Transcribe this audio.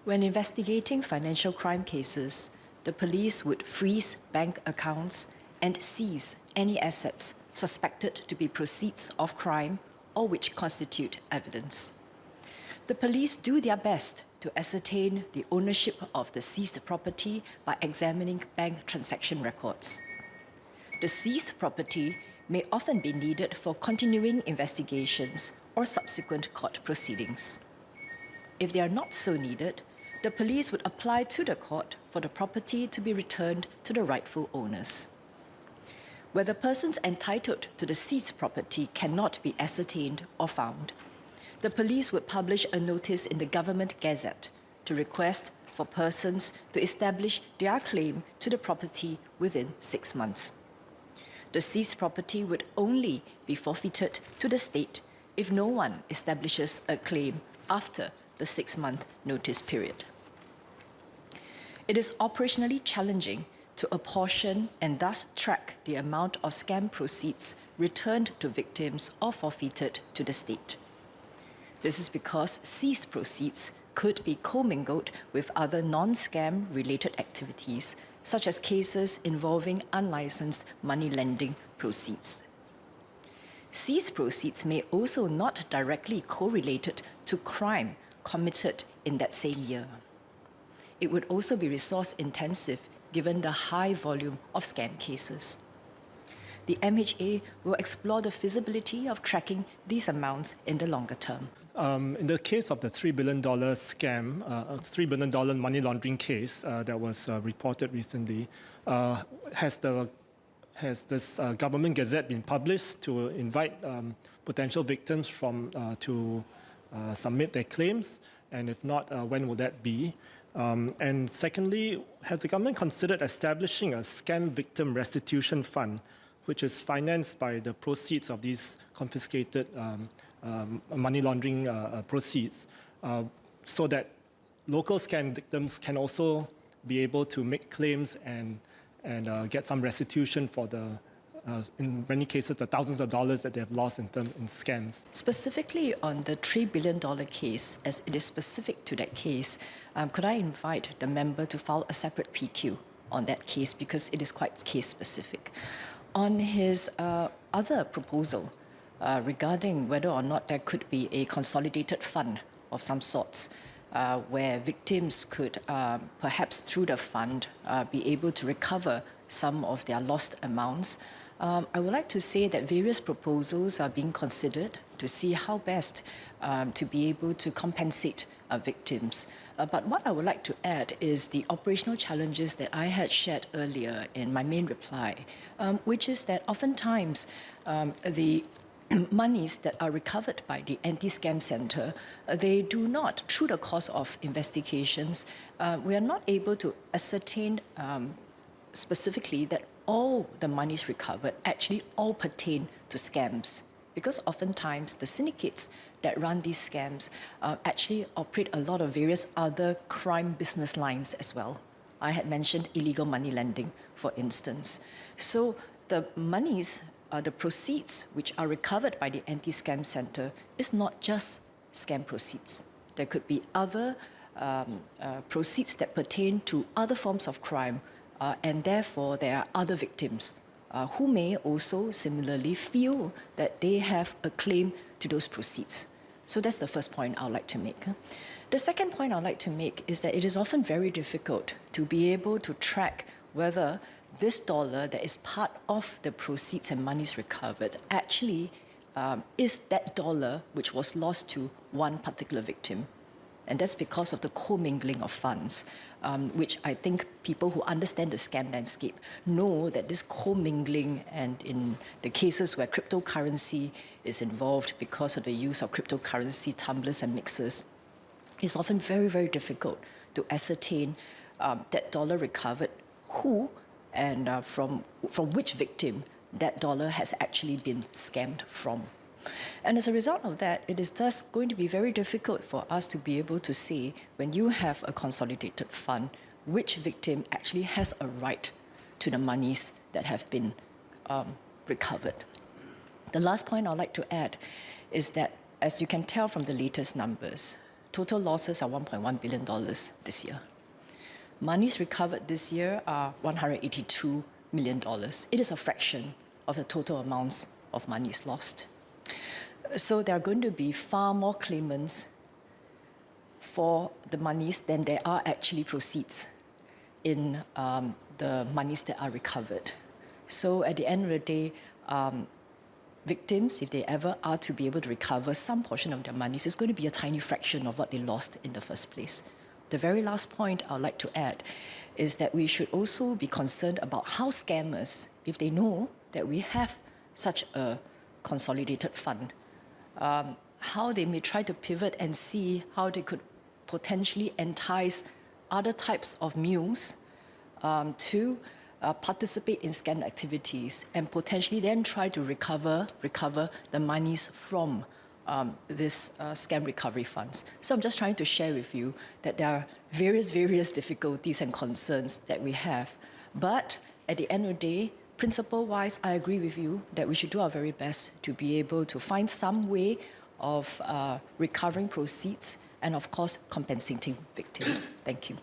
When investigating financial crime cases, the police would freeze bank accounts and seize any assets suspected to be proceeds of crime or which constitute evidence. The police do their best to ascertain the ownership of the seized property by examining bank transaction records. The seized property may often be needed for continuing investigations or subsequent court proceedings. If they are not so needed, the police would apply to the court for the property to be returned to the rightful owners. Where the persons entitled to the seized property cannot be ascertained or found, the police would publish a notice in the Government Gazette to request for persons to establish their claim to the property within 6 months. The seized property would only be forfeited to the state if no one establishes a claim after the 6-month notice period. It is operationally challenging to apportion and thus track the amount of scam proceeds returned to victims or forfeited to the state. This is because seized proceeds could be commingled with other non-scam related activities, such as cases involving unlicensed money lending proceeds. Seized proceeds may also not directly correlated to crime committed in that same year. It would also be resource intensive given the high volume of scam cases. The MHA will explore the feasibility of tracking these amounts in the longer term. In the case of the $3 billion scam, $3 billion money laundering case that was reported recently, has this Government Gazette been published to invite potential victims to submit their claims? And if not, when will that be? And secondly, has the government considered establishing a scam victim restitution fund, which is financed by the proceeds of these confiscated money laundering proceeds, so that local scam victims can also be able to make claims and get some restitution for the, in many cases, the thousands of dollars that they have lost in scams? Specifically on the $3 billion case, as it is specific to that case, could I invite the member to file a separate PQ on that case, because it is quite case specific. On his other proposal regarding whether or not there could be a consolidated fund of some sorts, where victims could perhaps through the fund be able to recover some of their lost amounts, I would like to say that various proposals are being considered to see how best to be able to compensate victims. But what I would like to add is the operational challenges that I had shared earlier in my main reply, which is that oftentimes the monies that are recovered by the Anti-Scam Center, they do not, through the course of investigations, we are not able to ascertain specifically that all the monies recovered actually all pertain to scams. Because oftentimes the syndicates that run these scams actually operate a lot of various other crime business lines as well. I had mentioned illegal money lending, for instance. So the monies, the proceeds which are recovered by the Anti-Scam Center is not just scam proceeds. There could be other proceeds that pertain to other forms of crime, and therefore there are other victims who may also similarly feel that they have a claim to those proceeds. So that's the first point I'd like to make. The second point I'd like to make is that it is often very difficult to be able to track whether this dollar that is part of the proceeds and monies recovered actually is that dollar which was lost to one particular victim. And that's because of the commingling of funds, which I think people who understand the scam landscape know that this commingling, and in the cases where cryptocurrency is involved because of the use of cryptocurrency tumblers and mixers, is often very, very difficult to ascertain that dollar recovered, who and from which victim that dollar has actually been scammed from. And as a result of that, it is thus going to be very difficult for us to be able to say, when you have a consolidated fund, which victim actually has a right to the monies that have been recovered. The last point I'd like to add is that, as you can tell from the latest numbers, total losses are $1.1 billion this year. Monies recovered this year are $182 million. It is a fraction of the total amounts of monies lost. So there are going to be far more claimants for the monies than there are actually proceeds in the monies that are recovered. So at the end of the day, victims, if they ever are to be able to recover some portion of their monies, it's going to be a tiny fraction of what they lost in the first place. The very last point I'd like to add is that we should also be concerned about how scammers, if they know that we have such a consolidated fund, how they may try to pivot and see how they could potentially entice other types of mules to participate in scam activities and potentially then try to recover the monies from this scam recovery funds. So I'm just trying to share with you that there are various difficulties and concerns that we have. But at the end of the day, principle-wise, I agree with you that we should do our very best to be able to find some way of recovering proceeds and, of course, compensating victims. Thank you.